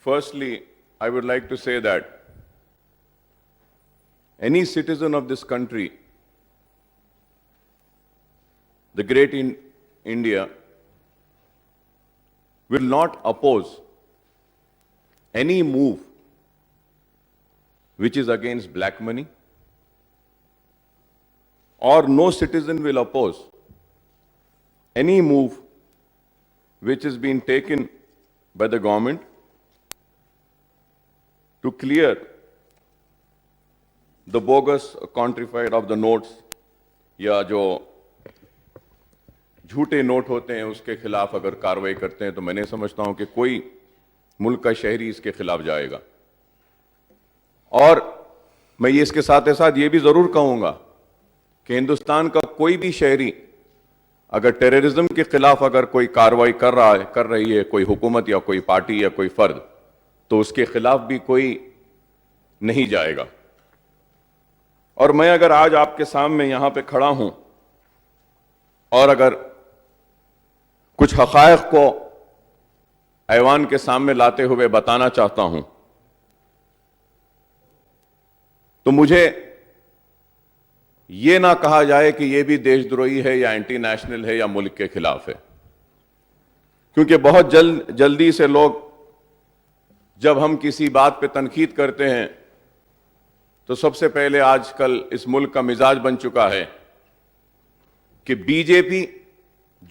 Firstly, I would like to say that any citizen of this country, the great India, will not oppose any move which is against black money, or no citizen will oppose any move which is being taken by the government to clear the bogus counterfeit of the notes, या जो झूठे note होते हैं उसके खिलाफ अगर कार्रवाई करते हैं तो मैं नहीं समझता हूं कि कोई मुल्क का शहरी इसके खिलाफ जाएगा। और मैं ये इसके साथ साथ ये भी जरूर कहूंगा कि हिंदुस्तान का कोई भी शहरी अगर टेररिज्म के खिलाफ अगर कोई कार्रवाई कर रही है कोई हुकूमत या कोई पार्टी या कोई फर्द, तो उसके खिलाफ भी कोई नहीं जाएगा। और मैं अगर आज आपके सामने यहां पे खड़ा हूं और अगर कुछ हक़ाइक़ को ऐवान के सामने लाते हुए बताना चाहता हूं, तो मुझे यह ना कहा जाए कि यह भी देशद्रोही है या एंटी नेशनल है या मुल्क के खिलाफ है, क्योंकि बहुत जल्दी से लोग जब हम किसी बात पे तनकीद करते हैं तो सबसे पहले आजकल इस मुल्क का मिजाज बन चुका है कि बीजेपी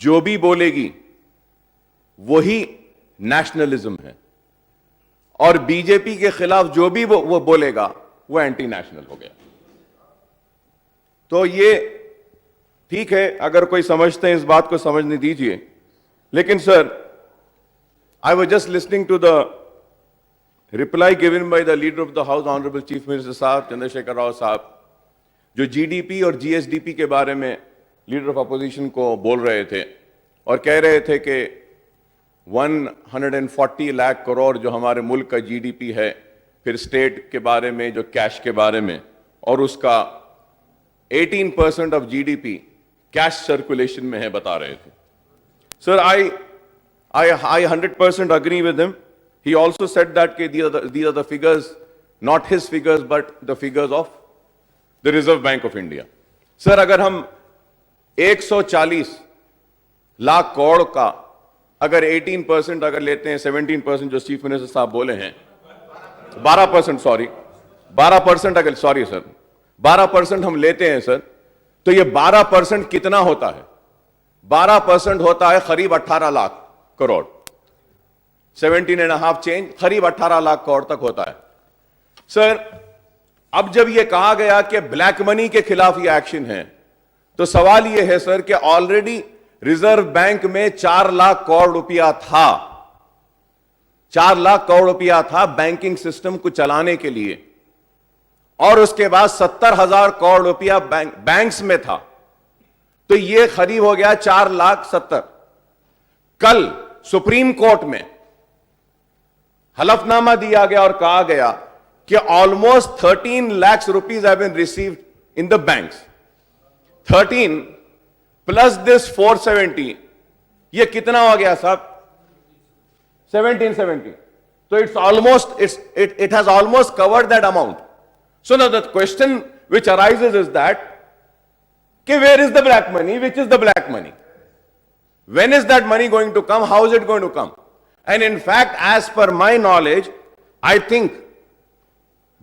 जो भी बोलेगी वही नेशनलिज्म है और बीजेपी के खिलाफ जो भी वो बोलेगा वो एंटी नेशनल हो गया। तो ये ठीक है, अगर कोई समझते हैं इस बात को समझने दीजिए। लेकिन sir, I was just listening to the reply given by the leader of the house honourable chief minister साहब चंद्रशेखर राव साहब, जो जीडीपी और जीएसडीपी के बारे में लीडर ऑफ अपोजिशन को बोल रहे थे और कह रहे थे कि 140 लाख करोड़ जो हमारे मुल्क का जीडीपी है, फिर स्टेट के बारे में जो कैश के बारे में, और उसका 18% ऑफ जीडीपी कैश सर्कुलेशन में है, बता रहे थे। Sir, I 100% agree with him. He also said that these are the figures, not his figures, but the figures of the Reserve Bank of India. Sir, अगर हम 140 लाख करोड़ का अगर 18% अगर लेते हैं, 17% जो चीफ मिनिस्टर साहब बोले हैं, 12% सॉरी 12% अगर सॉरी सर 12% हम लेते हैं सर, तो ये 12% कितना होता है? 12% होता है करीब 18 लाख करोड़, 17.5 चेंज, करीब 18 लाख करोड़ तक होता है। सर, अब जब यह कहा गया कि ब्लैक मनी के खिलाफ यह एक्शन है, तो सवाल यह है सर कि ऑलरेडी रिजर्व बैंक में 4 लाख करोड़ रुपया था, 4 लाख करोड़ रुपया था बैंकिंग सिस्टम को चलाने के लिए, और उसके बाद 70,000 करोड़ रुपया बैंक्स में था, तो यह करीब हो गया 4,70,000। कल सुप्रीम कोर्ट में हलफनामा दिया गया और कहा गया कि almost 13 lakh rupees have been received in the banks. 13 plus this 470, ये कितना हो गया साहब? 1770। तो it's almost it has almost covered that amount. So now the question which arises is that कि where is the black money, which is the black money, when is that money going to come, how is it going to come? And in fact, as per my knowledge, I think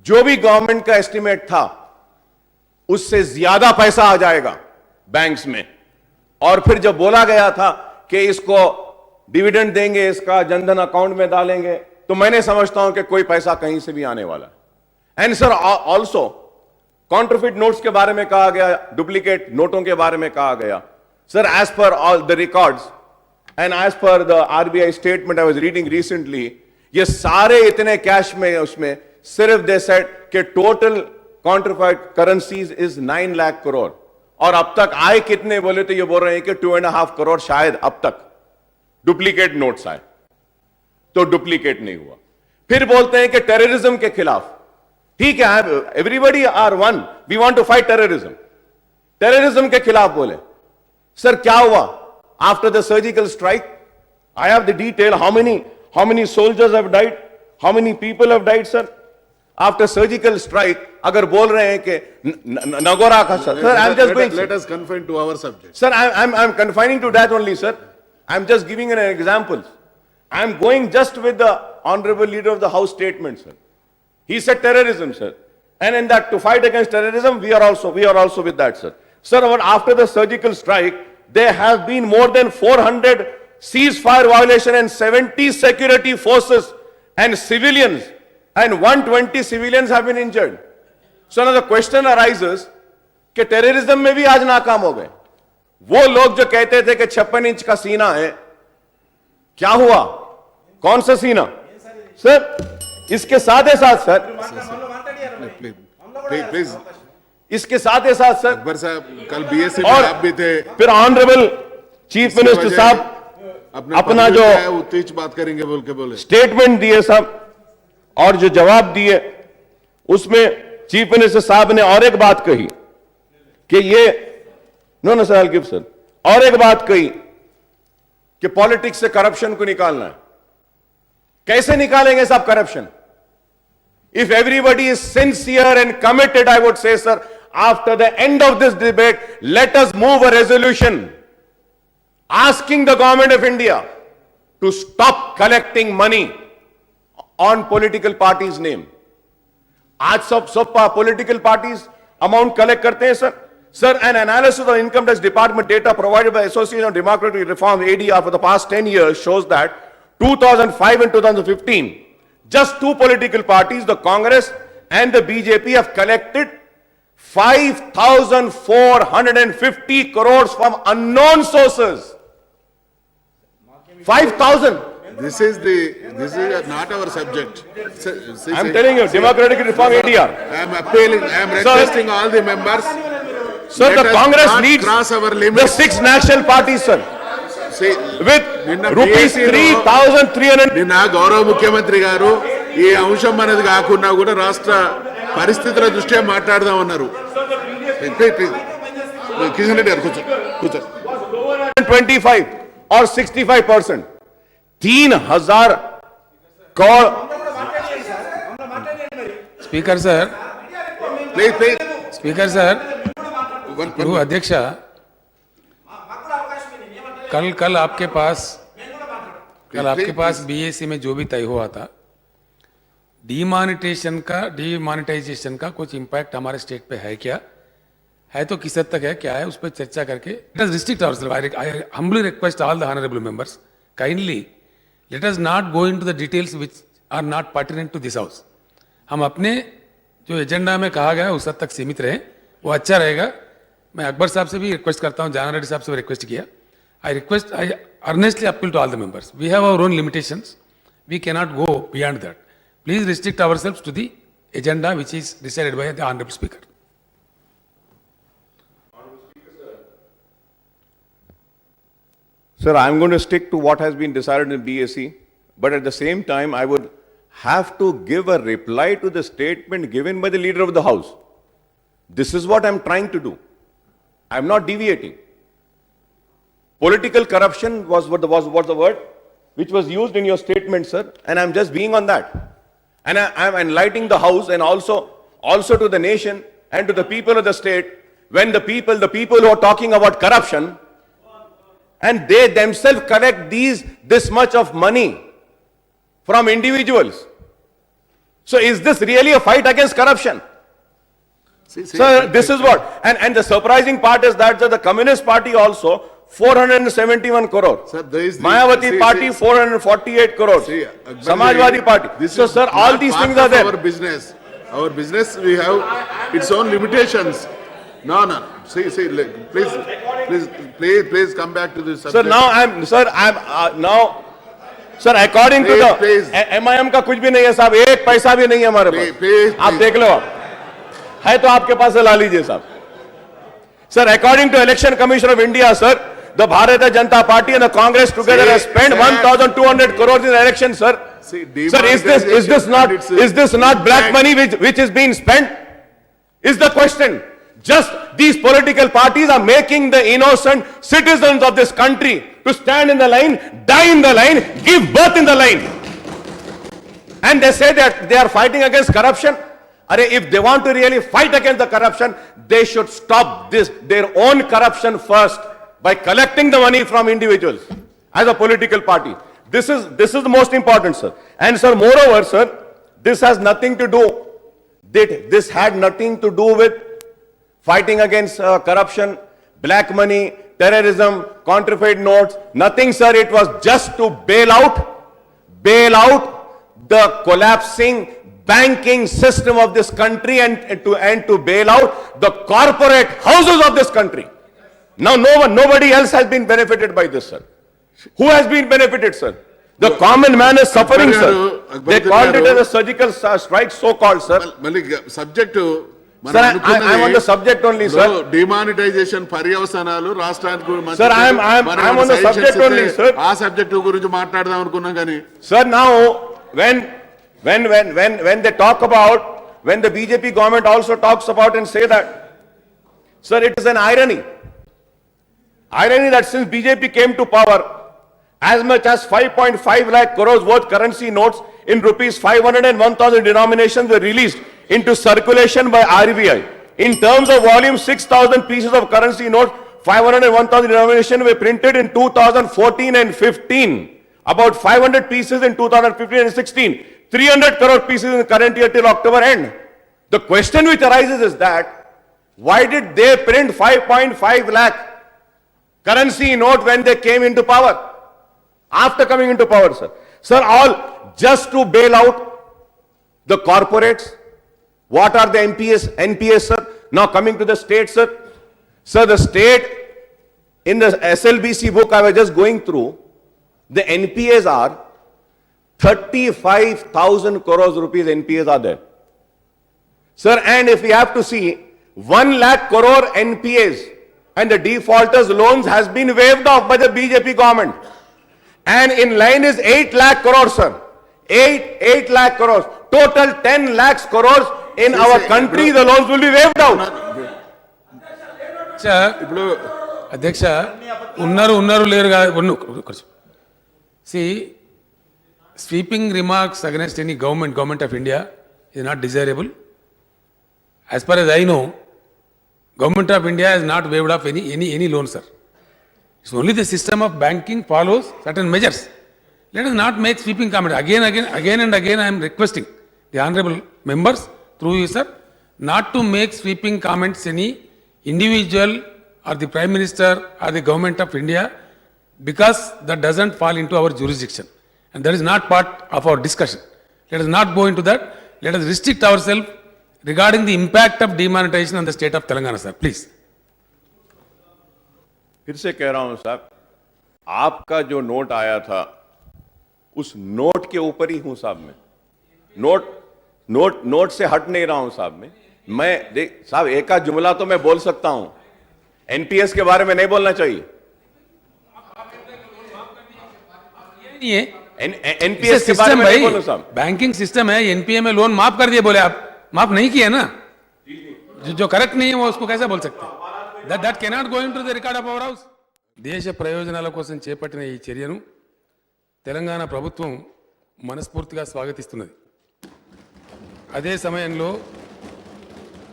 जो भी government का estimate था उससे ज्यादा पैसा आ जाएगा banks में। और फिर जब बोला गया था कि इसको डिविडेंड देंगे, इसका जनधन अकाउंट में डालेंगे, तो मैंने समझता हूं कि कोई पैसा कहीं से भी आने वाला है। And sir, also counterfeit notes के बारे में कहा गया, डुप्लीकेट नोटों के बारे में कहा गया। Sir, as per all the records and as per the RBI statement I was reading recently, ये सारे इतने कैश में उसमें सिर्फ they said कि total counterfeit currencies is 9 lakh crore, और अब तक आए कितने बोले तो ये बोल रहे हैं कि 2.5 करोड़ शायद अब तक डुप्लीकेट नोट्स आए, तो डुप्लीकेट नहीं हुआ। फिर बोलते हैं कि टेररिज्म के खिलाफ, ठीक है, everybody are one, we want to fight terrorism, terrorism के खिलाफ बोले। सर, क्या हुआ after the surgical strike? I have the detail, how many soldiers have died, How many people have died, sir? After surgical strike, अगर बोल रहे हैं कि नगोरा का sir, I'm just going. Let us confine to our subject. Sir, I'm confining to that only, sir. I'm just giving an example. I'm going just with the honorable leader of the House statement, sir. He said terrorism, sir. And in that, to fight against terrorism, we are also with that, sir. Sir, after the surgical strike, there have been more than 400 ceasefire violation and 70 security forces and civilians, and 120 civilians have been injured. So now the question arises कि terrorism में भी आज नाकाम हो गए. वो लोग जो कहते थे कि 56 इंच का सीना है, क्या हुआ? कौन सा सीना? सर, इसके साथ सर, Please. इसके साथ सर, अकबर साहब कल बीएससी में और आप भी थे. फिर ऑनरेबल चीफ मिनिस्टर साहब अपना जो उत्तेज बात करेंगे बोल के बोले स्टेटमेंट दिए साहब और जो जवाब दिए उसमें चीफ मिनिस्टर साहब ने और एक बात कही कि ये नो सर, गिव सर, और एक बात कही कि पॉलिटिक्स से करप्शन को निकालना है. कैसे निकालेंगे साहब corruption? If everybody is sincere and committed, I would say, sir, after the end of this debate, let us move a resolution asking the government of India to stop collecting money on political parties' name. आज सब political parties amount collect करते हैं, sir. Sir, an analysis of income tax department data provided by Association of Democratic Reform ADR for the past 10 years shows that 2005 and 2015, just two political parties, the Congress and the BJP, have collected 5,450 crores from unknown sources. 5,000. This is not our subject. I'm telling you, Democratic Reform ADR. I am appealing, I am requesting all the members. Sir, the Congress needs cross our the limits. 6 national parties, sir, See, with rupees 3,300. నిన్న గౌరవ ముఖ్యమంత్రి గారు ఈ అంశం అనేది కాకుండా కూడా రాష్ట్ర పరిస్థితుల దృష్ట్యా మాట్లాడదామన్నారు. కిషన్ రెడ్డి గారు కూర్చో 25 और 65%. 3,000 crore. Speaker sir, please speaker sir, गृह अध्यक्ष, कल आपके पास बीएससी में जो भी तय हुआ था, डीमोनेटाइजेशन का कुछ इंपैक्ट हमारे स्टेट पे है क्या, है तो किस हद तक है, क्या है, उस पर चर्चा करके let us restrict ourselves. I humbly request all the honorable members, kindly let us not go into the details which are not pertinent to this house. हम अपने जो एजेंडा में कहा गया है उस हद तक सीमित रहे, वो अच्छा रहेगा. मैं अकबर साहब से भी रिक्वेस्ट करता हूँ, जाना रेड्डी साहब से भी रिक्वेस्ट किया. I earnestly appeal to all the members. We have our own limitations. We cannot go beyond that. Please restrict ourselves to the agenda which is decided by the Honorable Speaker. Sir, I'm going to stick to what has been decided in BSE, but at the same time, I would have to give a reply to the statement given by the leader of the House. This is what I'm trying to do. I'm not deviating. Political corruption was the word which was used in your statement, sir, and I'm just being on that. And I'm enlightening the House and also to the nation and to the people of the state, when the people who are talking about corruption, and they themselves collect this much of money from individuals. So is this really a fight against corruption? Sir, this is what, and the surprising part is that the Communist Party also 471 crore. Sir, there is Mayawati Party 448 crores. Samajwadi Party. So sir, all these things are there. Our business, we have its own limitations. No. Please come back to this subject. Sir, Sir, according to Please. the MIM का कुछ भी नहीं है साहब, एक पैसा भी नहीं है हमारे पास. आप देख लो, है तो आपके पास से ला लीजिए साहब. Sir, according to Election Commission of India, sir, the Bharatiya Janata Party and the Congress together has spent 1,200 crores in the election, sir. Sir, is this not black money which is being spent? Is the question. Just these political parties are making the innocent citizens of this country to stand in the line, die in the line, give birth in the line. And they say that they are fighting against corruption. If they want to really fight against the corruption, they should stop their own corruption first by collecting the money from individuals as a political party. This is the most important, sir. And sir, moreover, sir, this has nothing to do. This had nothing to do with fighting against corruption, black money, terrorism, counterfeit notes. Nothing, sir. It was just to bail out the collapsing banking system of this country and to bail out the corporate houses of this country. Now, nobody else has been benefited by this, sir. Who has been benefited, sir? The common man is suffering, sir. They called it as a surgical strike, so-called, sir. మళ్ళీ subject Sir, I'm on the subject only, sir. Demonetisation పర్యవసానాలు రాష్ట్రానికి మంచిది. Sir, I'm మనం on the suggestions subject only, ఇస్తే sir. ఆ subject గురించి మాట్లాడదాం అనుకున్నాం కానీ Sir, now, when they talk about, when the BJP government also talks about and say that, sir, it is an irony. Irony that since BJP came to power, as much as 5.5 lakh crores worth currency notes in rupees 500 and 1,000 denominations were released into circulation by RBI. In terms of volume, 6,000 pieces of currency notes, 500 and 1,000 denominations were printed in 2014 and 15. About 500 pieces in 2015 and 16. 300 crore pieces in the current year till October end. The question which arises is that, why did they print 5.5 lakh currency note when they came into power? After coming into power, sir. Sir, all just to bail out the corporates. What are the NPS, sir? Now coming to the state, sir. Sir, the state, in the SLBC book I was just going through, the NPAs are 35,000 crores rupees NPAs are there. Sir, and if we have to see, 1 lakh crore NPAs and the defaulters loans has been waived off by the BJP government. And in line is 8 lakh crores, sir. 8 lakh crores. Total 10 lakhs crores in our country, the loans will be waived out. ఇప్పుడు అధ్యక్ష ఉన్నారు లేరు సి sweeping remarks against any government of India is not desirable. As far as I know, Government of India has not waived off any loan, sir. It's only the system of banking follows certain measures. Let us not make sweeping comment. Again and again, I am requesting the honorable members, through you, sir, not to make sweeping comments any individual or the Prime Minister or the Government of India, because that doesn't fall into our jurisdiction. And that is not part of our discussion. Let us not go into that. Let us restrict ourselves regarding the impact of demonetization on the state of Telangana, sir. Please. फिर से कह रहा हूं साहब, आपका जो note आया था उस नोट के ऊपर ही हूं साहब मैं. नोट से हट नहीं रहा हूं साहब मैं साहब एक आध जुमला तो मैं बोल सकता हूं. एनपीएस के बारे में नहीं बोलना चाहिए. एनपीएस के बारे में नहीं बोलो साहब. बैंकिंग सिस्टम है, एनपीए में लोन माफ कर दिए, बोले आप माफ नहीं किए ना. जो करेक्ट नहीं है वो उसको कैसे बोल सकते हैं? That cannot go into the record of our house. దేశ ప్రయోజనాల కోసం చేపట్టిన ఈ చర్యను తెలంగాణ ప్రభుత్వం మనస్ఫూర్తిగా స్వాగతిస్తున్నది. అదే సమయంలో